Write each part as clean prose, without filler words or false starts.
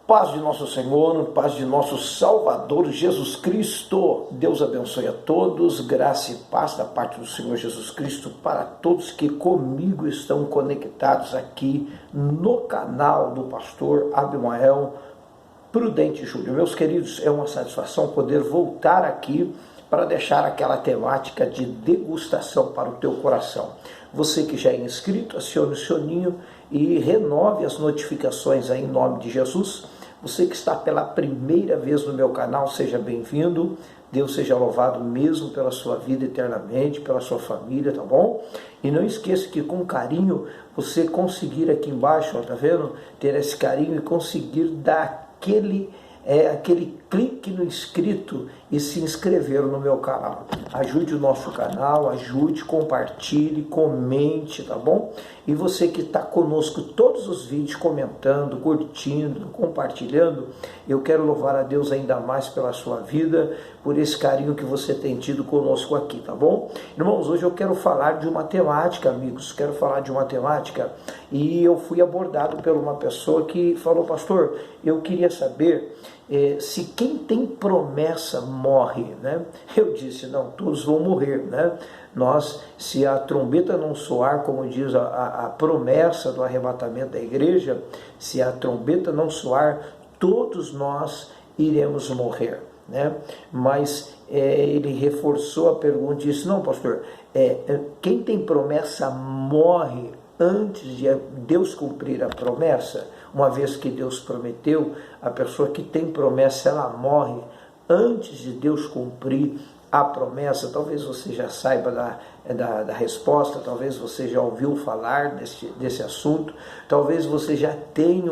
Paz de nosso Senhor, paz de nosso Salvador Jesus Cristo. Deus abençoe a todos, graça e paz da parte do Senhor Jesus Cristo para todos que comigo estão conectados aqui no canal do pastor Abimael Prudente Júnior. Meus queridos, é uma satisfação poder voltar aqui para deixar aquela temática de degustação para o teu coração. Você que já é inscrito, acione o sininho e renove as notificações aí em nome de Jesus. Você que está pela primeira vez no meu canal, seja bem-vindo. Deus seja louvado mesmo pela sua vida eternamente, pela sua família, tá bom? E não esqueça que com carinho você conseguir aqui embaixo, ó, tá vendo? Ter esse carinho e conseguir dar aquele clique no inscrito e se inscrever no meu canal. Ajude o nosso canal, ajude, compartilhe, comente, tá bom? E você que está conosco todos os vídeos, comentando, curtindo, compartilhando, eu quero louvar a Deus ainda mais pela sua vida, por esse carinho que você tem tido conosco aqui, tá bom? Irmãos, hoje eu quero falar de uma temática, amigos, quero falar de uma temática, e eu fui abordado por uma pessoa que falou: pastor, eu queria saber se quem tem promessa morre, né? Eu disse: não, todos vão morrer, né? Se a trombeta não soar, como diz a promessa do arrebatamento da igreja, se a trombeta não soar, todos nós iremos morrer, né? Mas ele reforçou a pergunta e disse: não, pastor, quem tem promessa morre antes de Deus cumprir a promessa. Uma vez que Deus prometeu, a pessoa que tem promessa, ela morre antes de Deus cumprir a promessa. Talvez você já saiba da resposta, talvez você já ouviu falar desse assunto, talvez você já tenha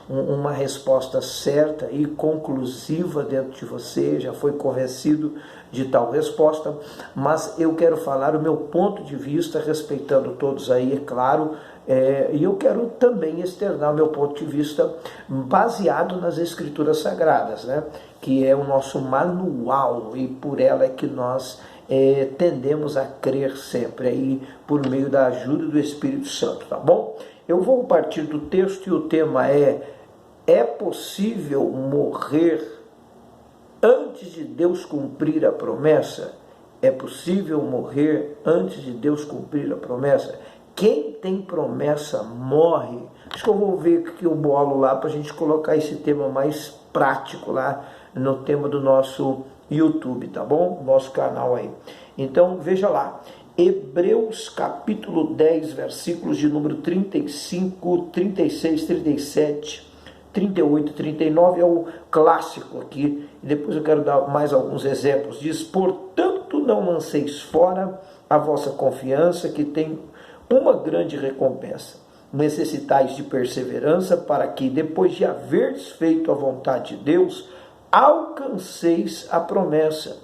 uma resposta certa e conclusiva dentro de você, já foi convencido de tal resposta, mas eu quero falar o meu ponto de vista, respeitando todos aí, é claro, e eu quero também externar o meu ponto de vista baseado nas Escrituras Sagradas, né? Que é o nosso manual, e por ela é que nós tendemos a crer sempre, aí por meio da ajuda do Espírito Santo, tá bom? Eu vou partir do texto e o tema é possível morrer antes de Deus cumprir a promessa? É possível morrer antes de Deus cumprir a promessa? Quem tem promessa morre. Acho que eu vou ver que eu bolo lá para a gente colocar esse tema mais prático lá no tema do nosso YouTube, tá bom? Nosso canal aí. Então, veja lá. Hebreus capítulo 10, versículos de número 35, 36, 37, 38, 39 é o clássico aqui. E depois eu quero dar mais alguns exemplos. Diz: portanto, não lanceis fora a vossa confiança, que tem uma grande recompensa. Necessitais de perseverança, para que, depois de haveres feito a vontade de Deus, alcanceis a promessa.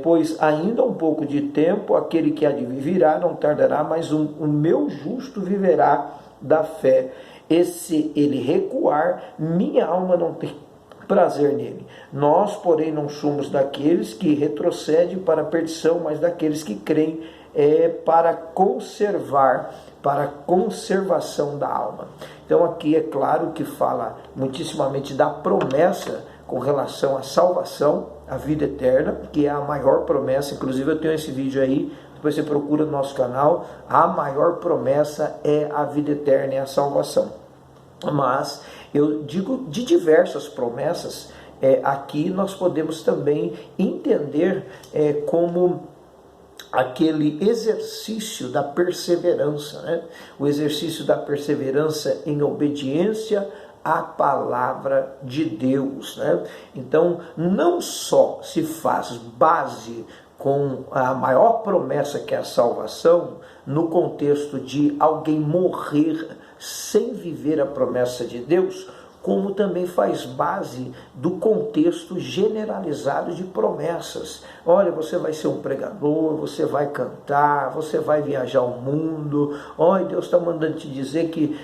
Pois ainda um pouco de tempo, aquele que há de vir virá, não tardará, mas o meu justo viverá da fé. E se ele recuar, minha alma não tem prazer nele. Nós, porém, não somos daqueles que retrocedem para a perdição, mas daqueles que creem para a conservação da alma. Então aqui é claro que fala muitíssimamente da promessa com relação à salvação, à vida eterna, que é a maior promessa. Inclusive eu tenho esse vídeo aí, depois você procura no nosso canal. A maior promessa é a vida eterna e a salvação. Mas eu digo de diversas promessas, aqui nós podemos também entender como aquele exercício da perseverança, né? O exercício da perseverança em obediência à palavra de Deus, né? Então, não só se faz base com a maior promessa, que é a salvação, no contexto de alguém morrer sem viver a promessa de Deus, como também faz base do contexto generalizado de promessas. Olha, você vai ser um pregador, você vai cantar, você vai viajar o mundo. Olha, Deus está mandando te dizer que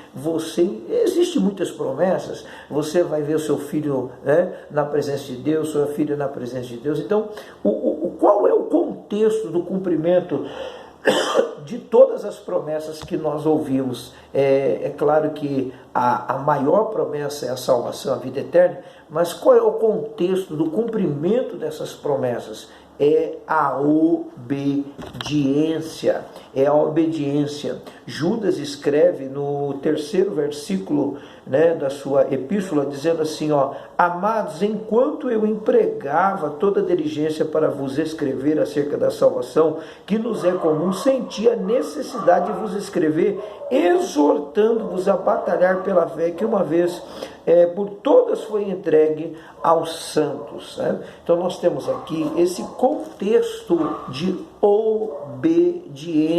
existem muitas promessas. Você vai ver o seu filho, né, na presença de Deus, sua filha na presença de Deus. Então, qual é o contexto do cumprimento de todas as promessas que nós ouvimos. É claro que a maior promessa é a salvação, a vida eterna, mas qual é o contexto do cumprimento dessas promessas? É a obediência. É a obediência. Judas escreve no 3º versículo, da sua epístola, dizendo assim, amados, enquanto eu empregava toda diligência para vos escrever acerca da salvação, que nos é comum, senti a necessidade de vos escrever, exortando-vos a batalhar pela fé, que uma vez por todas foi entregue aos santos. Então nós temos aqui esse contexto de obediência,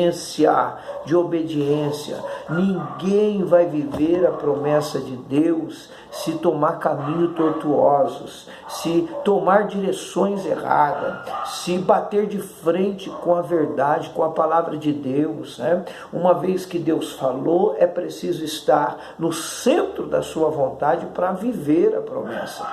Ninguém vai viver a promessa de Deus se tomar caminhos tortuosos, se tomar direções erradas, se bater de frente com a verdade, com a palavra de Deus. Uma vez que Deus falou, é preciso estar no centro da sua vontade para viver a promessa.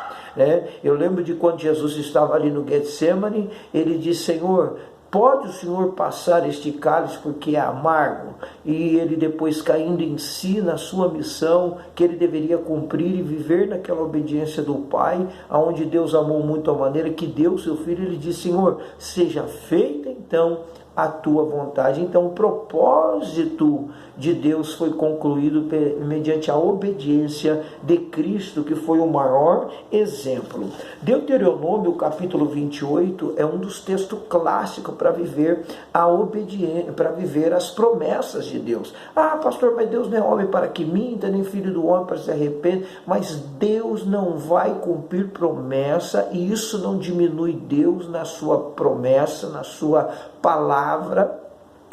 Eu lembro de quando Jesus estava ali no Getsemane, ele disse, Senhor, pode o Senhor passar este cálice porque é amargo? E ele depois caindo em si na sua missão, que ele deveria cumprir e viver naquela obediência do Pai, aonde Deus amou muito a maneira que deu o seu Filho, ele disse, Senhor, seja feita então a tua vontade. Então o propósito de Deus foi concluído mediante a obediência de Cristo, que foi o maior exemplo. Deuteronômio capítulo 28 é um dos textos clássicos para viver a obediência, para viver as promessas de Deus. Pastor, mas Deus não é homem para que minta, nem filho do homem para se arrepender. Mas Deus não vai cumprir promessa, e isso não diminui Deus na sua promessa, na sua palavra.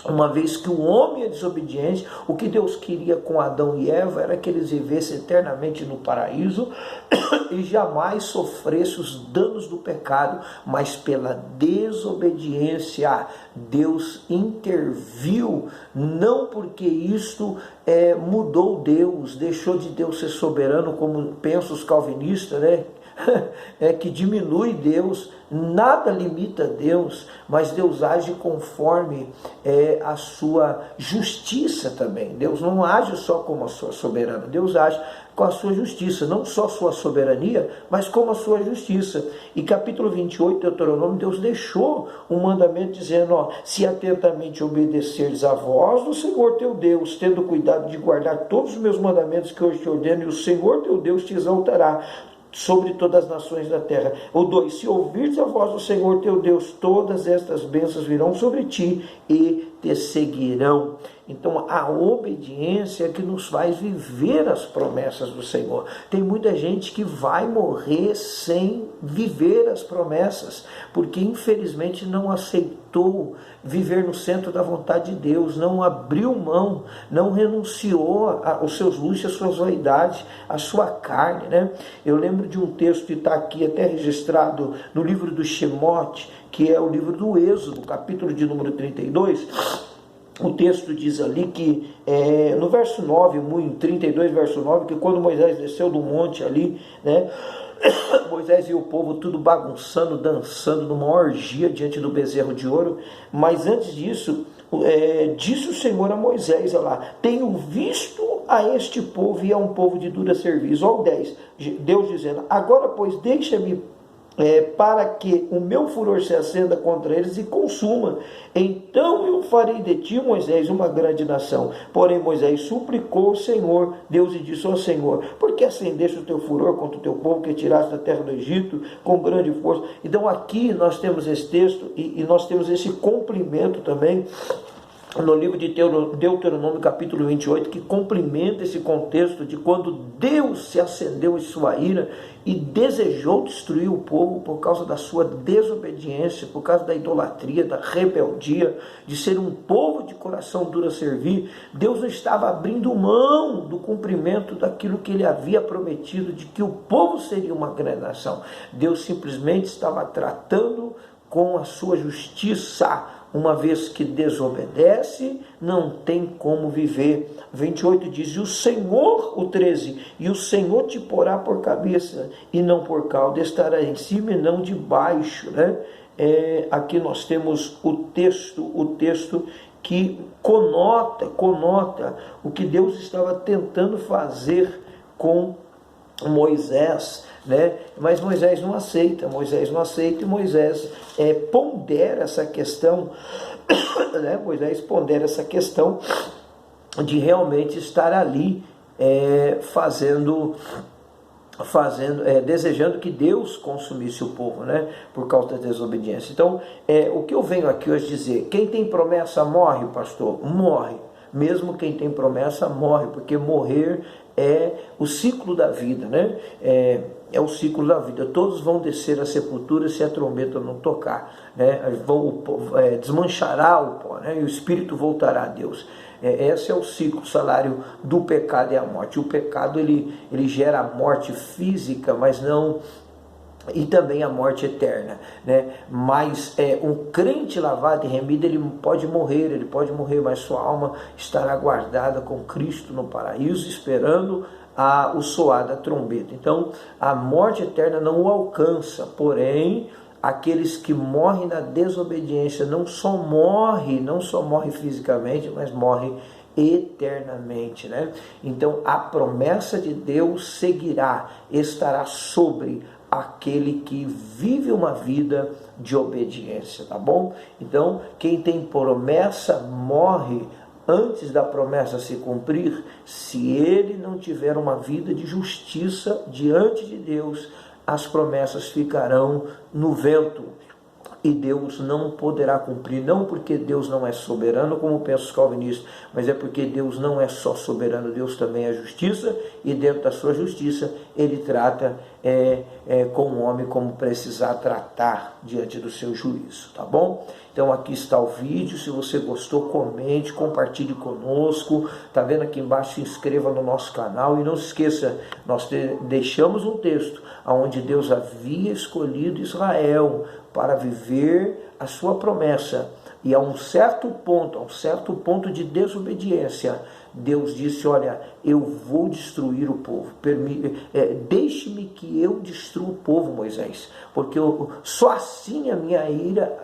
Uma vez que o homem é desobediente, o que Deus queria com Adão e Eva era que eles vivessem eternamente no paraíso e jamais sofressem os danos do pecado, mas pela desobediência Deus interviu, não porque isto mudou Deus, deixou de Deus ser soberano, como pensam os calvinistas, que diminui Deus. Nada limita Deus, mas Deus age conforme a sua justiça também. Deus não age só como a sua soberana, Deus age com a sua justiça, não só a sua soberania, mas como a sua justiça. E capítulo 28 de Deuteronômio, Deus deixou um mandamento dizendo, se atentamente obedeceres a voz do Senhor teu Deus, tendo cuidado de guardar todos os meus mandamentos que hoje te ordeno, e o Senhor teu Deus te exaltará sobre todas as nações da terra. O 2, se ouvires a voz do Senhor teu Deus, todas estas bênçãos virão sobre ti e te seguirão. Então a obediência é que nos faz viver as promessas do Senhor. Tem muita gente que vai morrer sem viver as promessas, porque infelizmente não aceitou viver no centro da vontade de Deus, não abriu mão, não renunciou aos seus luxos, às suas vaidades, à sua carne. Eu lembro de um texto que está aqui até registrado no livro do Shemote, que é o livro do Êxodo, capítulo de número 32, o texto diz ali que, no verso 9, 32, verso 9, que quando Moisés desceu do monte ali, Moisés e o povo tudo bagunçando, dançando, numa orgia diante do bezerro de ouro, mas antes disso, disse o Senhor a Moisés, tenho visto a este povo e é um povo de dura serviço. Ao 10, Deus dizendo, agora pois deixa-me para que o meu furor se acenda contra eles e consuma. Então eu farei de ti, Moisés, uma grande nação. Porém Moisés suplicou ao Senhor, Deus, e disse ao Senhor, por que acendeste o teu furor contra o teu povo que tiraste da terra do Egito com grande força? Então aqui nós temos esse texto e nós temos esse cumprimento também no livro de Deuteronômio capítulo 28, que complementa esse contexto de quando Deus se acendeu em sua ira e desejou destruir o povo por causa da sua desobediência, por causa da idolatria, da rebeldia, de ser um povo de coração duro a servir. Deus não estava abrindo mão do cumprimento daquilo que ele havia prometido, de que o povo seria uma grande nação. Deus simplesmente estava tratando com a sua justiça. Uma vez que desobedece, não tem como viver. 28 diz, e o Senhor, o 13, e o Senhor te porá por cabeça e não por cauda, estará em cima e não debaixo. Aqui nós temos o texto que conota o que Deus estava tentando fazer com Moisés, né? Mas Moisés não aceita e Moisés pondera essa questão, né? Moisés pondera essa questão de realmente estar ali desejando que Deus consumisse o povo, né? Por causa da desobediência. Então, o que eu venho aqui hoje dizer, quem tem promessa morre, pastor? Morre. Mesmo quem tem promessa morre, porque morrer é o ciclo da vida, né? É o ciclo da vida. Todos vão descer à sepultura se a trombeta não tocar, né? Desmanchará o pó, né? E o espírito voltará a Deus. Esse é o ciclo, o salário do pecado é a morte. O pecado ele gera a morte física, mas não, e também a morte eterna, né? Mas um crente lavado e remido, ele pode morrer, mas sua alma estará guardada com Cristo no paraíso, esperando o soar da trombeta. Então, a morte eterna não o alcança, porém, aqueles que morrem na desobediência não só morre fisicamente, mas morre eternamente, né? Então, a promessa de Deus seguirá, estará sobre aquele que vive uma vida de obediência, tá bom? Então, quem tem promessa morre antes da promessa se cumprir, se ele não tiver uma vida de justiça diante de Deus, as promessas ficarão no vento e Deus não poderá cumprir, não porque Deus não é soberano, como pensam os calvinistas, mas é porque Deus não é só soberano, Deus também é justiça, e dentro da sua justiça, ele trata com o homem como precisar tratar diante do seu juízo, tá bom? Então aqui está o vídeo, se você gostou, comente, compartilhe conosco, tá vendo aqui embaixo, se inscreva no nosso canal, e não se esqueça, nós deixamos um texto, onde Deus havia escolhido Israel para viver a sua promessa, e a um certo ponto de desobediência, Deus disse, olha, eu vou destruir o povo, deixe-me que eu destrua o povo, Moisés, porque só assim a minha ira